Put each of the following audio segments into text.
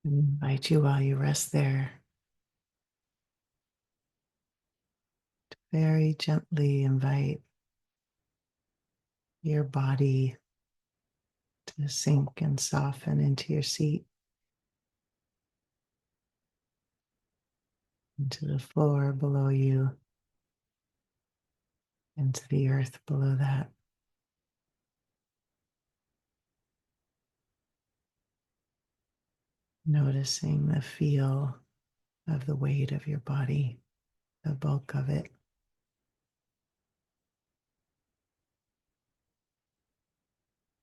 I invite you while you rest there to very gently invite your body to sink and soften into your seat, into the floor below you, into the earth below that. Noticing the feel of the weight of your body, the bulk of it.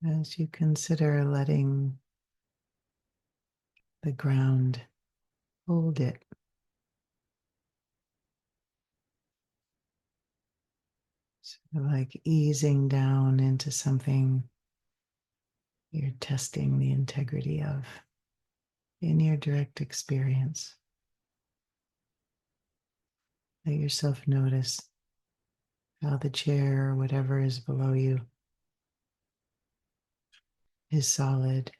As you consider letting the ground hold it, sort of like easing down into something you're testing the integrity of in your direct experience. Let yourself notice how the chair or whatever is below you is solid,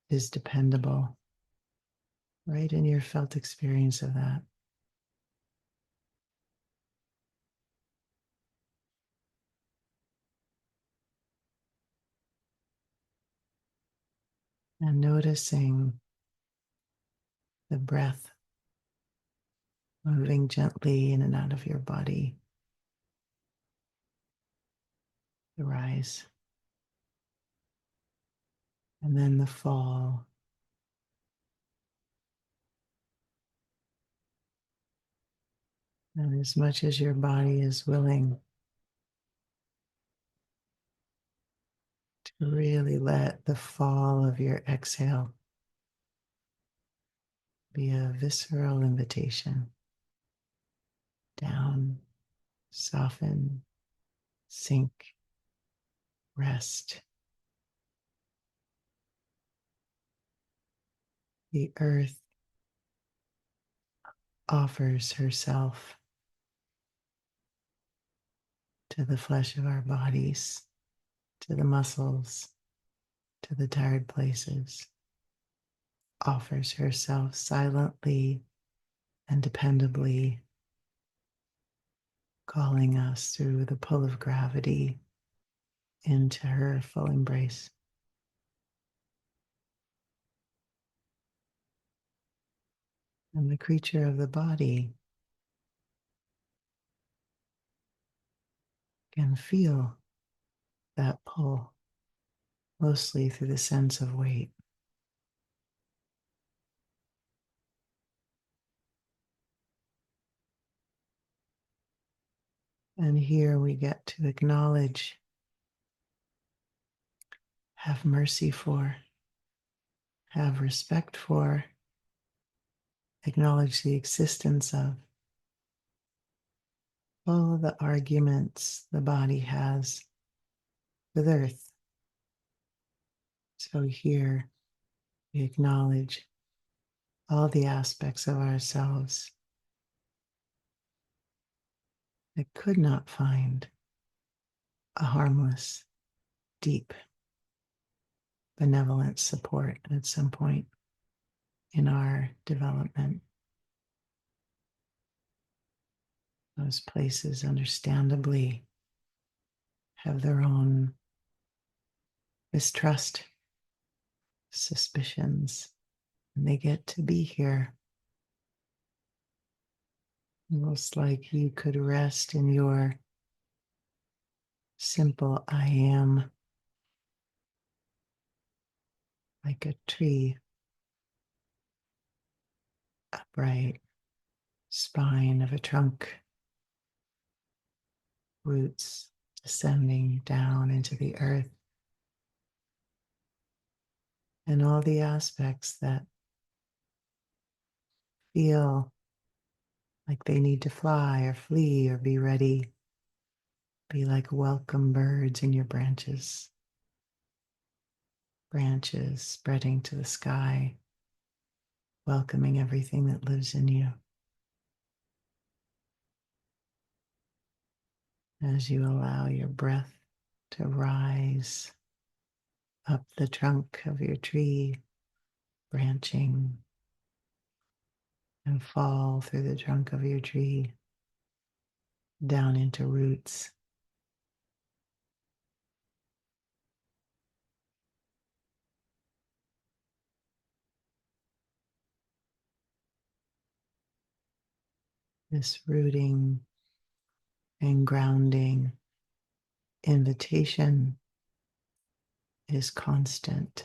is dependable, right in your felt experience of that. And noticing the breath moving gently in and out of your body, the rise, and then the fall. And as much as your body is willing to really let the fall of your exhale be a visceral invitation down, soften, sink, rest. The earth offers herself to the flesh of our bodies, to the muscles, to the tired places, offers herself silently and dependably, calling us through the pull of gravity into her full embrace. And the creature of the body can feel that pull, mostly through the sense of weight. And here we get to acknowledge, have mercy for, have respect for, acknowledge the existence of all the arguments the body has with earth. So here we acknowledge all the aspects of ourselves that could not find a harmless, deep, benevolent support at some point in our development. Those places, understandably, have their own mistrust, suspicions, and they get to be here. Almost like you could rest in your simple I am, like a tree, upright spine of a trunk, roots descending down into the earth, and all the aspects that feel like they need to fly or flee or be ready, be like welcome birds in your branches, branches spreading to the sky, welcoming everything that lives in you. As you allow your breath to rise up the trunk of your tree, branching and fall through the trunk of your tree down into roots. This rooting and grounding invitation is constant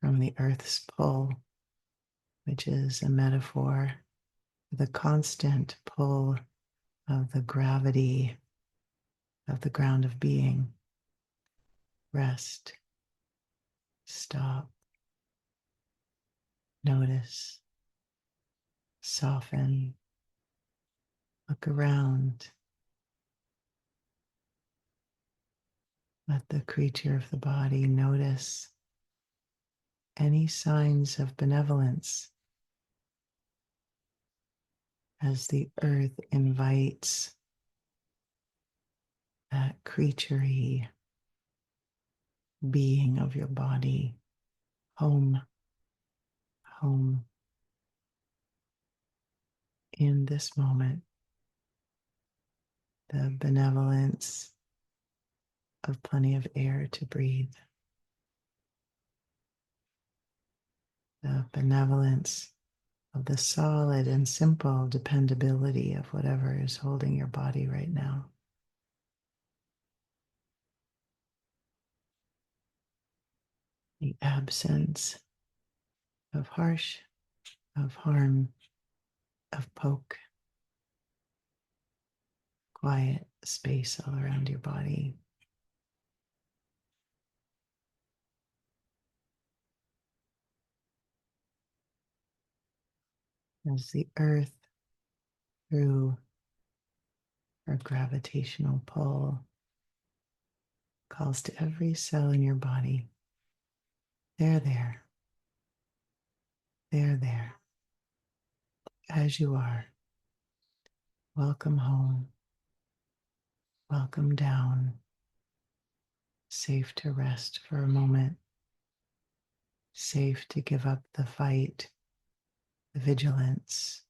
from the earth's pull, which is a metaphor for the constant pull of the gravity of the ground of being. Rest, stop, notice, soften, look around. Let the creature of the body notice any signs of benevolence as the earth invites that creaturey being of your body home, home in this moment. The benevolence of plenty of air to breathe, the benevolence of the solid and simple dependability of whatever is holding your body right now. The absence of harsh, of harm, of poke, quiet space all around your body. As the earth, through her gravitational pull, calls to every cell in your body, there, there, there, there, as you are. Welcome home, welcome down, safe to rest for a moment, safe to give up the fight, the vigilance,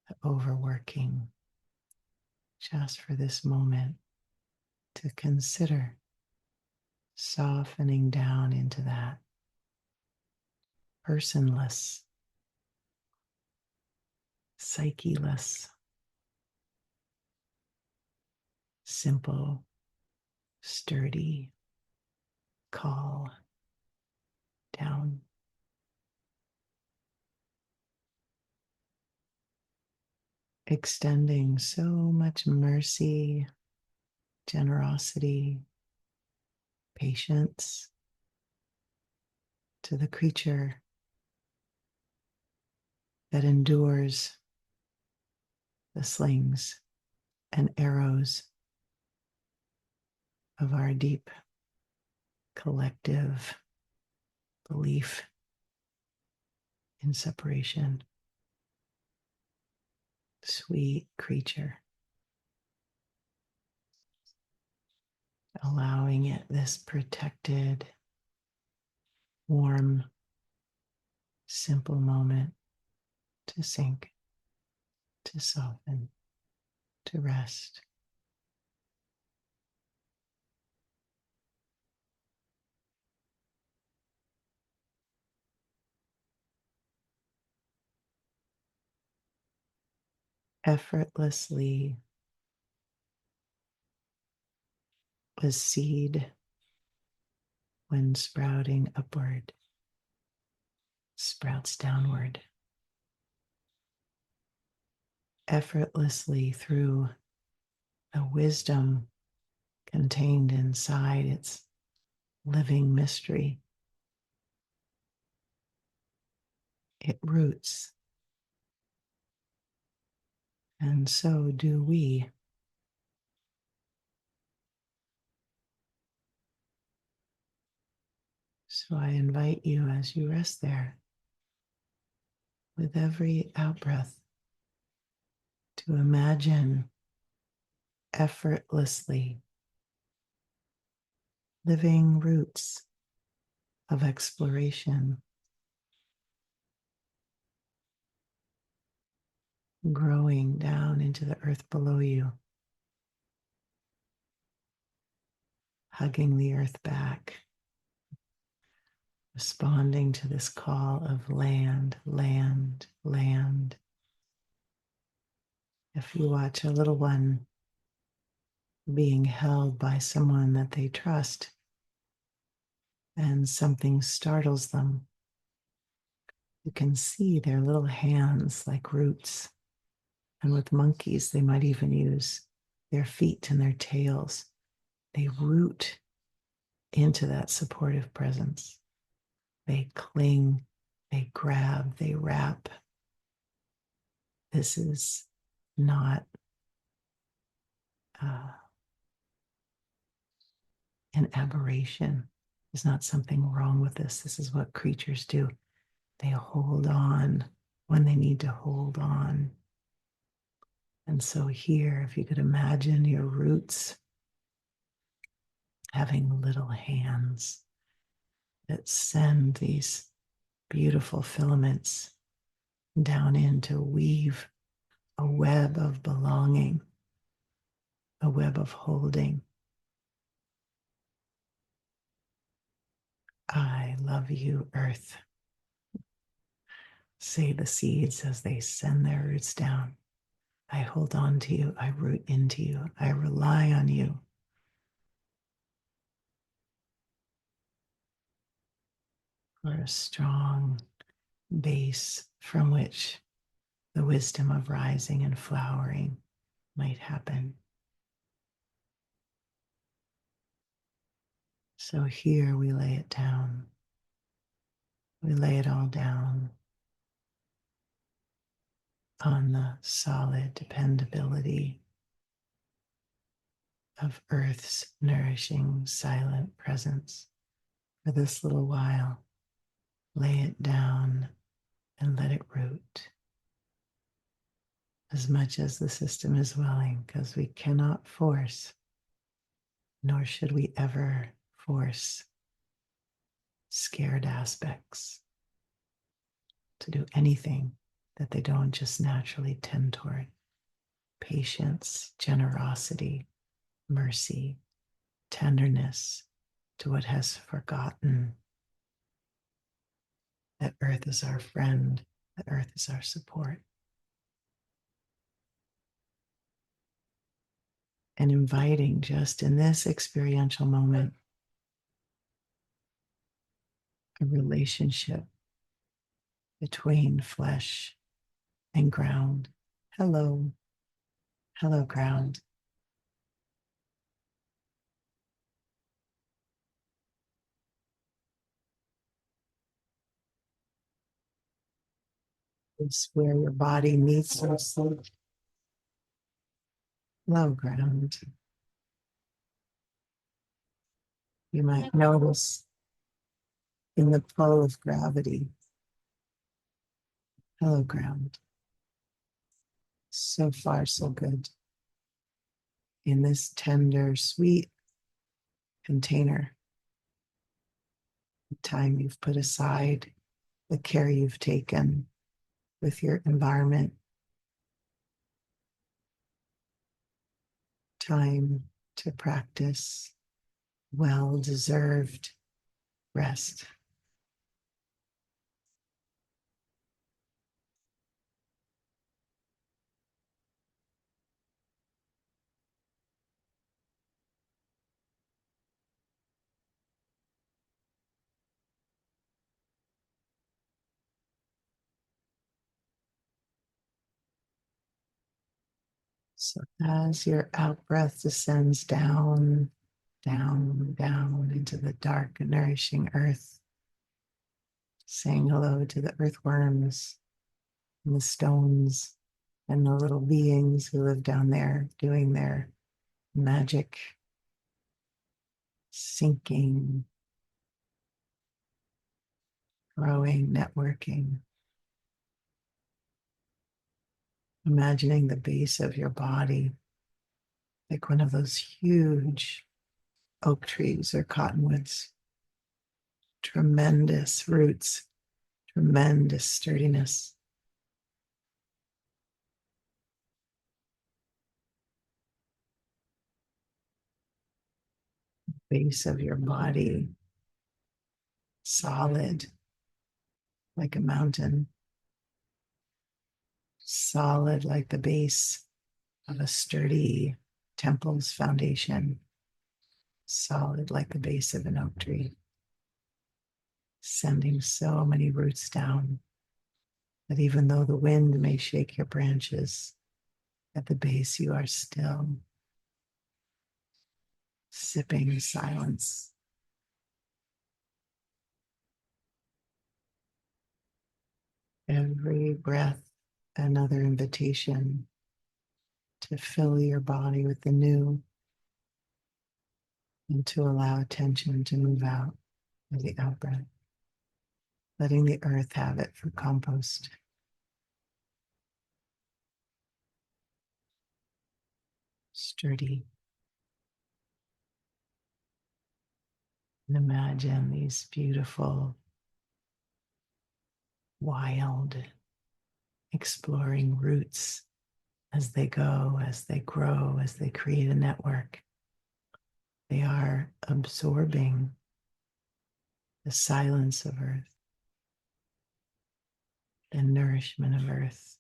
the overworking, just for this moment to consider softening down into that personless, psyche-less, simple, sturdy call down. Extending so much mercy, generosity, patience to the creature that endures the slings and arrows of our deep collective belief in separation. Sweet creature, allowing it this protected, warm, simple moment to sink, to soften, to rest. Effortlessly, a seed, when sprouting upward, sprouts downward. Effortlessly, through the wisdom contained inside its living mystery, it roots. And so do we. So I invite you, as you rest there, with every out-breath, to imagine effortlessly living roots of exploration, growing down into the earth below you, hugging the earth back, responding to this call of land, land, land. If you watch a little one being held by someone that they trust and something startles them, you can see their little hands like roots. And with monkeys, they might even use their feet and their tails. They root into that supportive presence. They cling, they grab, they wrap. This is not an aberration. There's not something wrong with this. This is what creatures do. They hold on when they need to hold on. And so here, if you could imagine your roots having little hands that send these beautiful filaments down in to weave a web of belonging, a web of holding. I love you, Earth. Say the seeds as they send their roots down. I hold on to you. I root into you. I rely on you. For a strong base from which the wisdom of rising and flowering might happen. So here we lay it down. We lay it all down on the solid dependability of Earth's nourishing, silent presence. For this little while, lay it down and let it root as much as the system is willing, because we cannot force, nor should we ever force scared aspects to do anything that they don't just naturally tend toward. Patience, generosity, mercy, tenderness to what has forgotten that Earth is our friend, that Earth is our support. And inviting just in this experiential moment a relationship between flesh and ground. Hello, hello, ground. It's where your body meets your soul. Hello, ground. You might notice in the pull of gravity. Hello, ground. So far, so good. In this tender, sweet container, the time you've put aside, the care you've taken with your environment, time to practice well-deserved rest. So as your out breath descends down, down, down into the dark and nourishing earth, saying hello to the earthworms and the stones and the little beings who live down there doing their magic, sinking, growing, networking. Imagining the base of your body like one of those huge oak trees or cottonwoods, tremendous roots, tremendous sturdiness. Base of your body, solid like a mountain, solid like the base of a sturdy temple's foundation, solid like the base of an oak tree, sending so many roots down that even though the wind may shake your branches, at the base you are still sipping silence. Every breath, another invitation to fill your body with the new and to allow attention to move out of the out breath, letting the earth have it for compost. Sturdy. And imagine these beautiful, wild, exploring roots as they go, as they grow, as they create a network. They are absorbing the silence of earth, the nourishment of earth,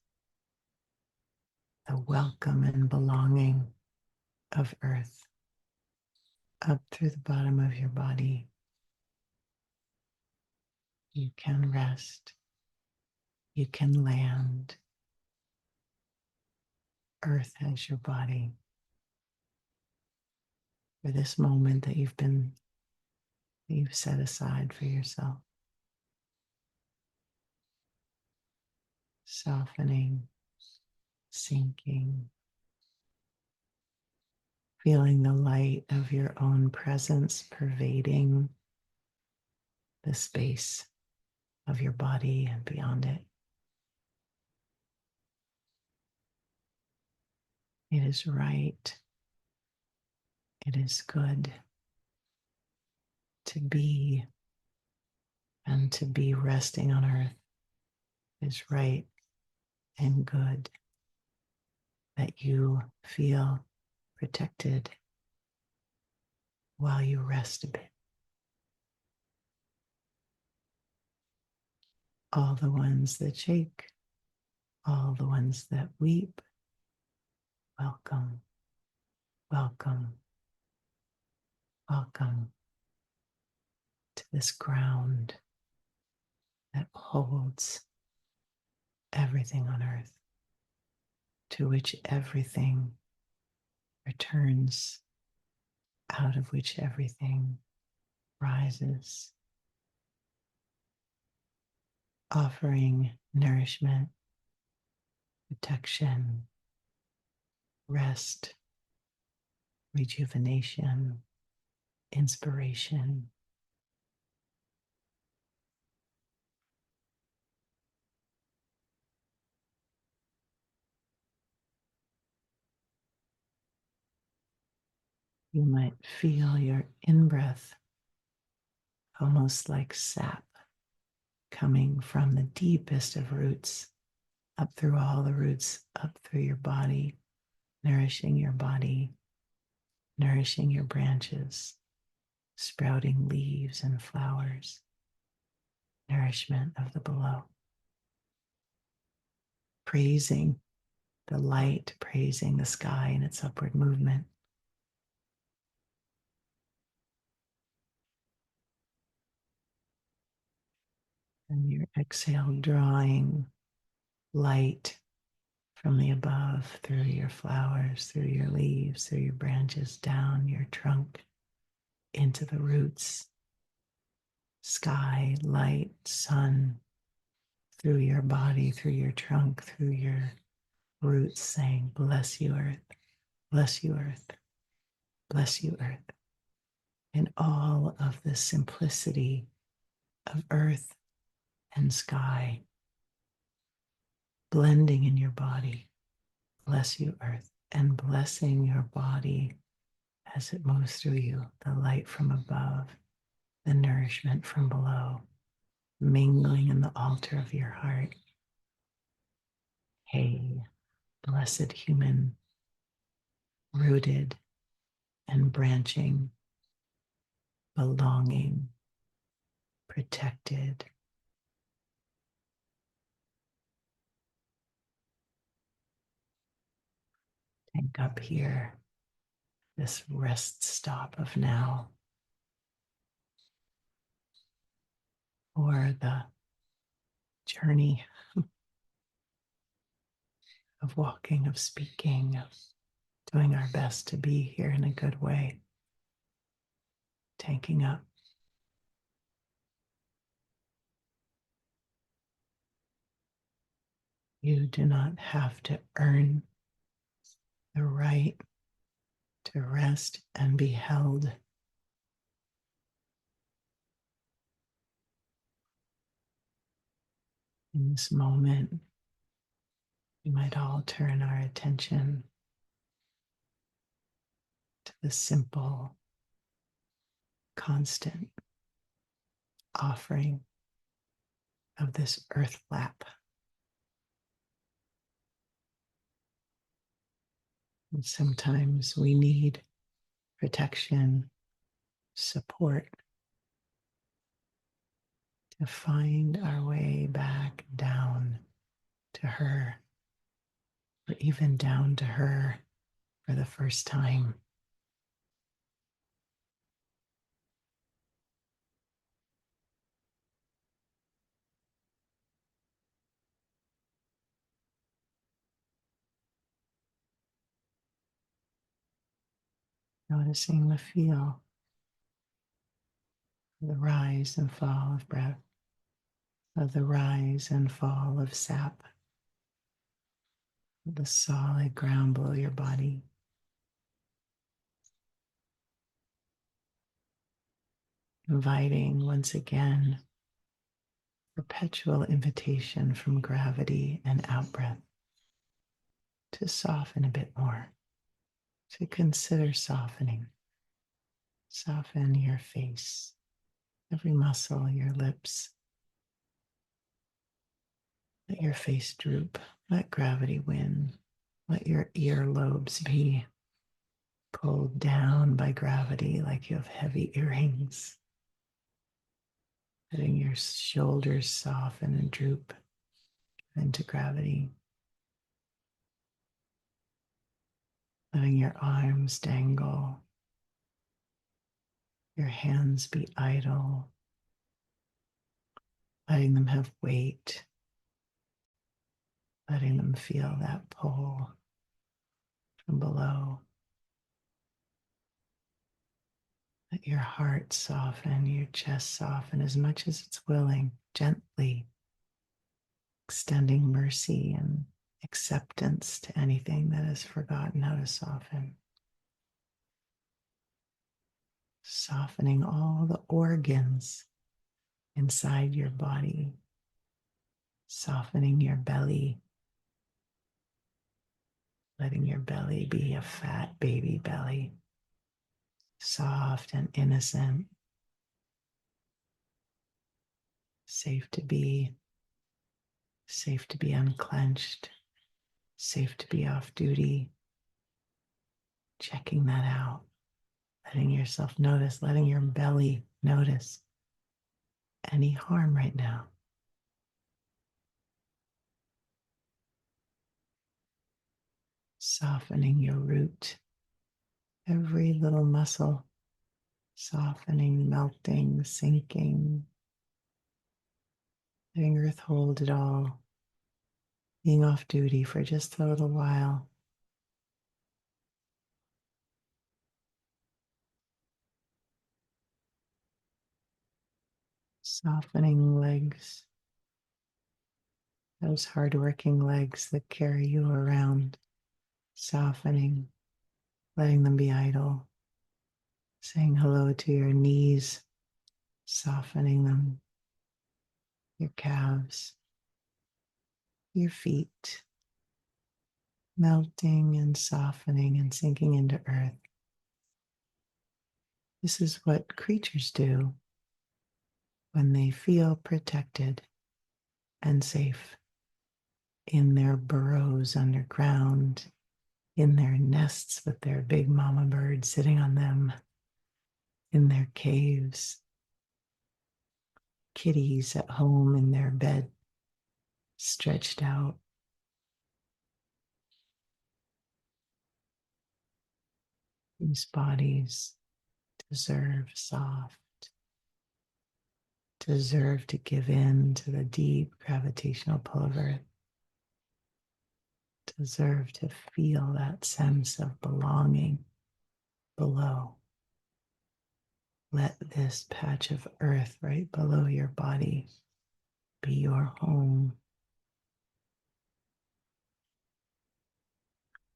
the welcome and belonging of earth up through the bottom of your body. You can rest. You can land. Earth has your body. For this moment that you've set aside for yourself. Softening, sinking, feeling the light of your own presence pervading the space of your body and beyond it. It is right. It is good to be, and to be resting on earth is right and good. That you feel protected while you rest a bit. All the ones that shake, all the ones that weep, welcome, welcome, welcome to this ground that holds everything on earth, to which everything returns, out of which everything rises, offering nourishment, protection, rest, rejuvenation, inspiration. You might feel your in-breath almost like sap coming from the deepest of roots, up through all the roots, up through your body, nourishing your body, nourishing your branches, sprouting leaves and flowers, nourishment of the below. Praising the light, praising the sky in its upward movement. And your exhale drawing light from the above through your flowers, through your leaves, through your branches, down your trunk, into the roots. Sky, light, sun, through your body, through your trunk, through your roots, saying, bless you, earth, bless you, earth, bless you, earth. And all of the simplicity of earth and sky blending in your body. Bless you, earth, and blessing your body as it moves through you, the light from above, the nourishment from below, mingling in the altar of your heart. Hey, blessed human, rooted and branching, belonging, protected. Tank up here, this rest stop of now, or the journey of walking, of speaking, of doing our best to be here in a good way. Tanking up. You do not have to earn the right to rest and be held. In this moment, we might all turn our attention to the simple, constant offering of this earth lap. And sometimes we need protection, support to find our way back down to her, or even down to her for the first time. Noticing the feel, the rise and fall of breath, of the rise and fall of sap, of the solid ground below your body. Inviting once again, perpetual invitation from gravity and out breath to soften a bit more, to consider softening. Soften your face, every muscle, your lips. Let your face droop. Let gravity win. Let your earlobes be pulled down by gravity like you have heavy earrings. Letting your shoulders soften and droop into gravity. Letting your arms dangle. Your hands be idle. Letting them have weight. Letting them feel that pull from below. Let your heart soften, your chest soften as much as it's willing, gently, extending mercy and acceptance to anything that has forgotten how to soften. Softening all the organs inside your body, softening your belly, letting your belly be a fat baby belly, soft and innocent, safe to be unclenched, safe to be off duty. Checking that out, letting yourself notice, letting your belly notice any harm right now. Softening your root, every little muscle, softening, melting, sinking, letting earth hold it all, being off duty for just a little while. Softening legs, those hardworking legs that carry you around, softening, letting them be idle, saying hello to your knees, softening them, your calves, your feet, melting and softening and sinking into earth. This is what creatures do when they feel protected and safe in their burrows underground, in their nests with their big mama bird sitting on them, in their caves, kitties at home in their bed, stretched out. These bodies deserve soft, deserve to give in to the deep gravitational pull of Earth, deserve to feel that sense of belonging below. Let this patch of earth right below your body be your home.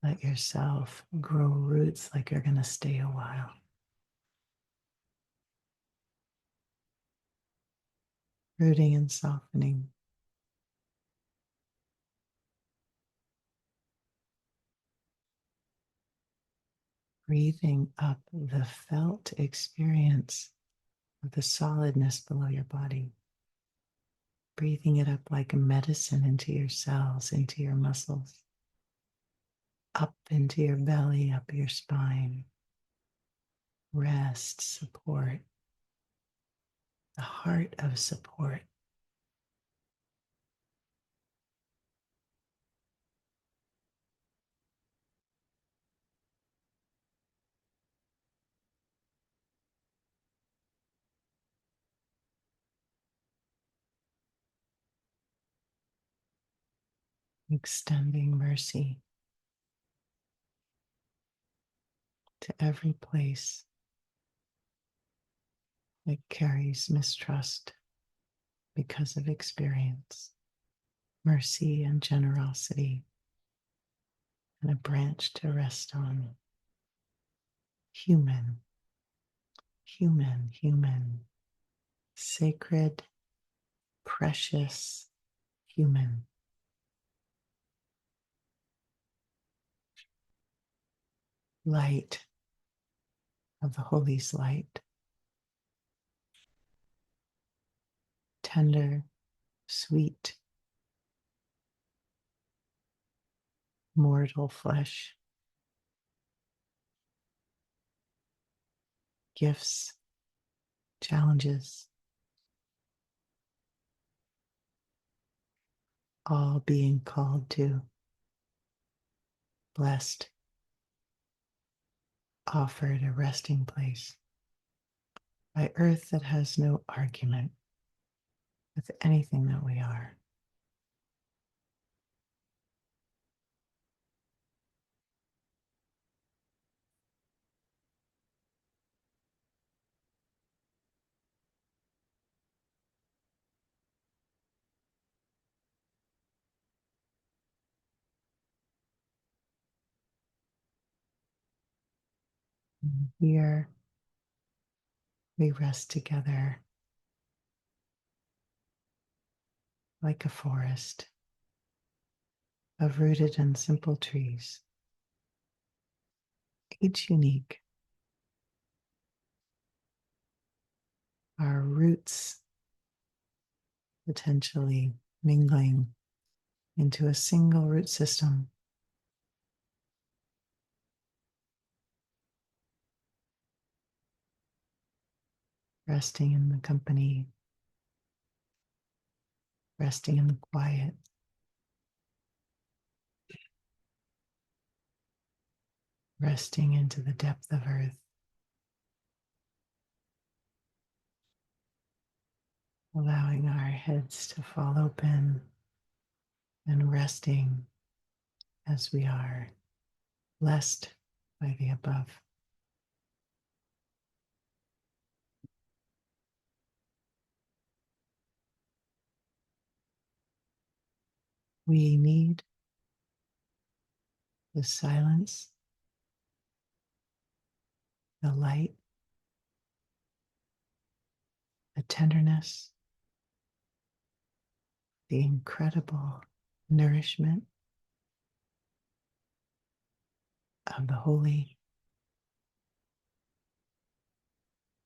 Let yourself grow roots like you're going to stay a while. Rooting and softening. Breathing up the felt experience of the solidness below your body. Breathing it up like a medicine into your cells, into your muscles, up into your belly, up your spine. Rest, support, the heart of support. Extending mercy to every place that carries mistrust because of experience, mercy and generosity, and a branch to rest on. Human, human, human, sacred, precious, human. Light of the Holy's light, tender, sweet, mortal flesh, gifts, challenges, all being called to, blessed, offered a resting place by earth that has no argument with anything that we are. And here we rest together like a forest of rooted and simple trees, each unique. Our roots potentially mingling into a single root system, resting in the company, resting in the quiet, resting into the depth of earth, allowing our heads to fall open and resting as we are blessed by the above. We need the silence, the light, the tenderness, the incredible nourishment of the Holy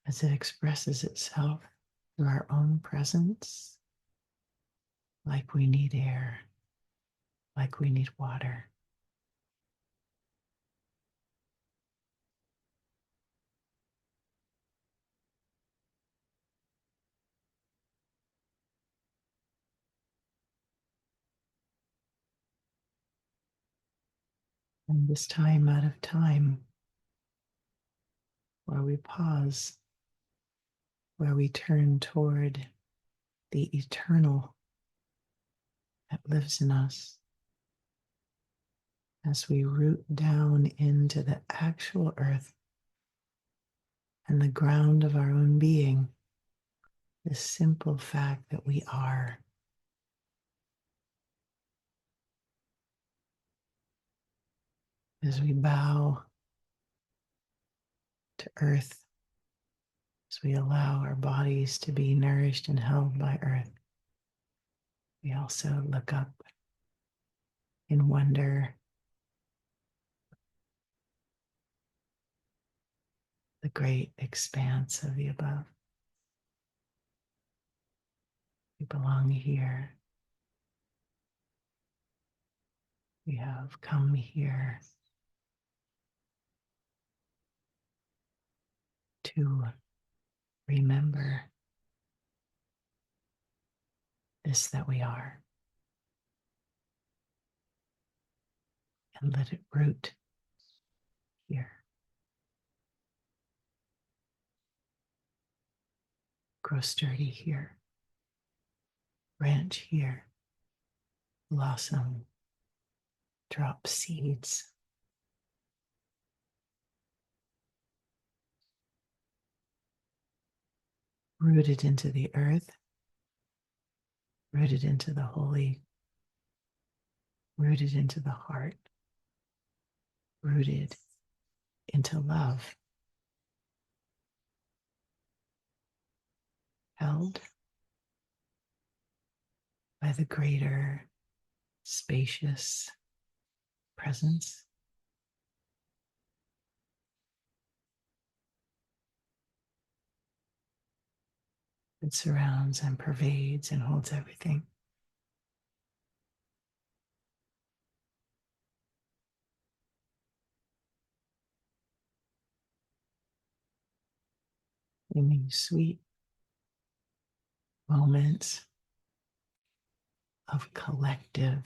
as it expresses itself through our own presence, like we need air, like we need water. And this time out of time, where we pause, where we turn toward the eternal that lives in us, as we root down into the actual earth and the ground of our own being, the simple fact that we are. As we bow to earth, as we allow our bodies to be nourished and held by earth, we also look up in wonder, the great expanse of the above. We belong here. We have come here to remember this that we are, and let it root here, grow sturdy here, branch here, blossom, drop seeds. Rooted into the earth, rooted into the holy, rooted into the heart, rooted into love, held by the greater, spacious presence that surrounds and pervades and holds everything. In these sweet moments of collective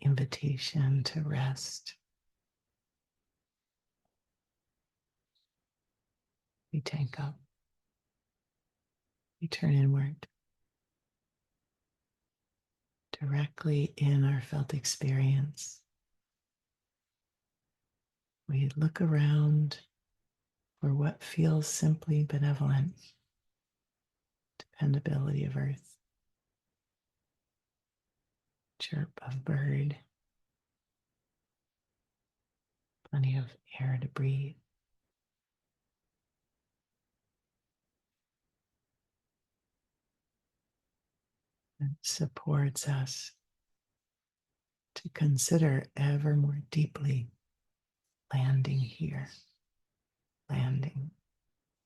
invitation to rest, we tank up, we turn inward, directly in our felt experience. We look around for what feels simply benevolent, dependability of earth, chirp of bird, plenty of air to breathe. It supports us to consider ever more deeply landing here, landing,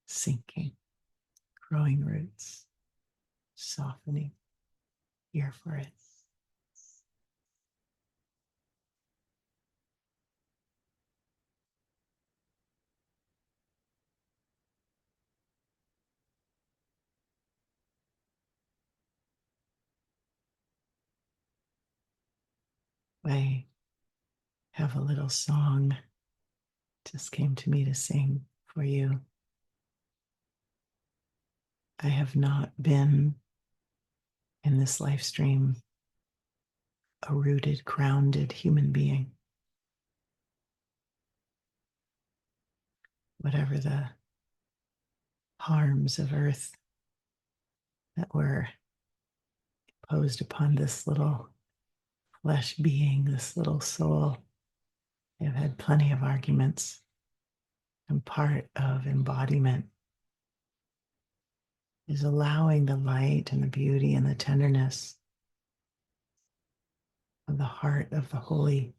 sinking, growing roots, softening, here for it. I have a little song just came to me to sing for you. I have not been in this life stream a rooted, grounded human being. Whatever the harms of earth that were imposed upon this little flesh being, this little soul, I've had plenty of arguments. And part of embodiment is allowing the light and the beauty and the tenderness of the heart of the holy,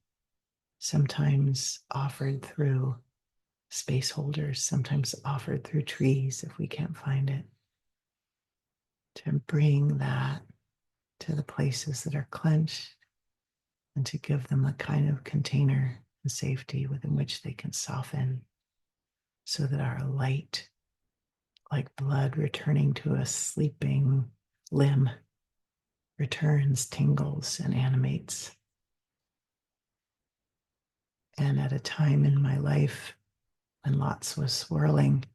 sometimes offered through space holders, sometimes offered through trees if we can't find it, to bring that to the places that are clenched and to give them a kind of container and safety within which they can soften so that our light, like blood returning to a sleeping limb, returns, tingles, and animates. And at a time in my life when lots was swirling,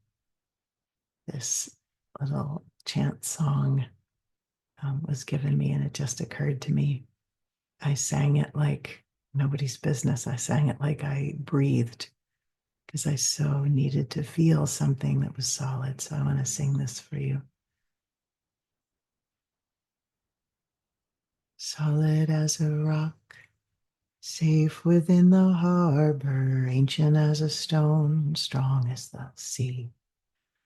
this little chant song was given me, and it just occurred to me. I sang it like nobody's business. I sang it like I breathed because I so needed to feel something that was solid. So I want to sing this for you. Solid as a rock, safe within the harbor, ancient as a stone, strong as the sea.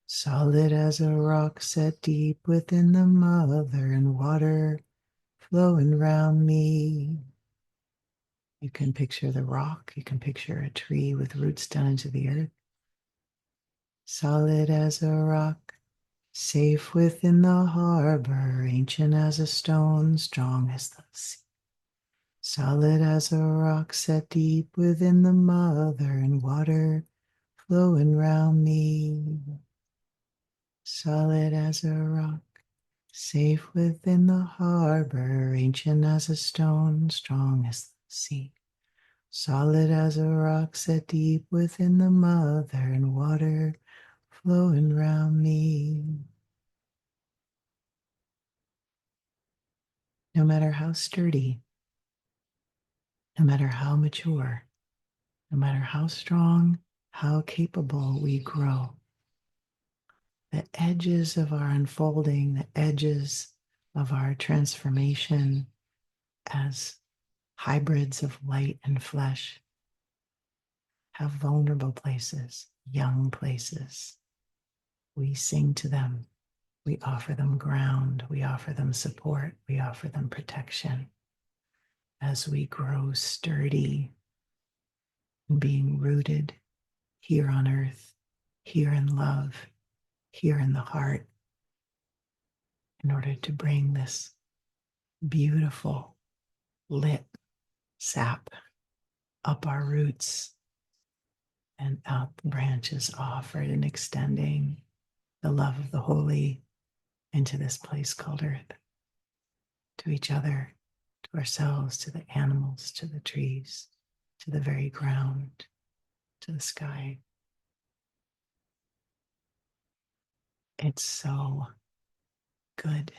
Solid as a rock set deep within the mother and water flowing round me. You can picture the rock. You can picture a tree with roots down into the earth. Solid as a rock, safe within the harbor, ancient as a stone, strong as the sea. Solid as a rock set deep within the mother and water flowing round me. Solid as a rock, safe within the harbor, ancient as a stone, strong as the sea. Solid as a rock set deep within the mother and water flowing round me. No matter how sturdy, no matter how mature, no matter how strong, how capable we grow, the edges of our unfolding, the edges of our transformation as hybrids of light and flesh have vulnerable places, young places. We sing to them. We offer them ground. We offer them support. We offer them protection as we grow sturdy and being rooted here on earth, here in love, here in the heart, in order to bring this beautiful lit sap up our roots and out the branches offered, and extending the love of the holy into this place called earth, to each other, to ourselves, to the animals, to the trees, to the very ground, to the sky. It's so good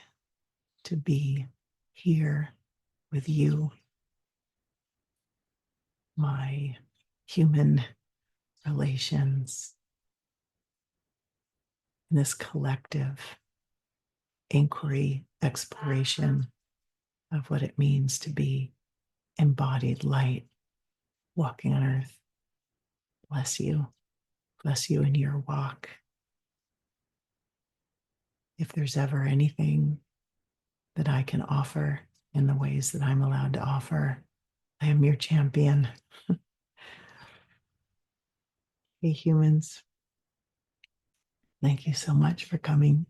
to be here with you, my human relations, in this collective inquiry, exploration of what it means to be embodied light walking on earth. Bless you. Bless you in your walk. If there's ever anything that I can offer in the ways that I'm allowed to offer, I am your champion. Hey, humans, thank you so much for coming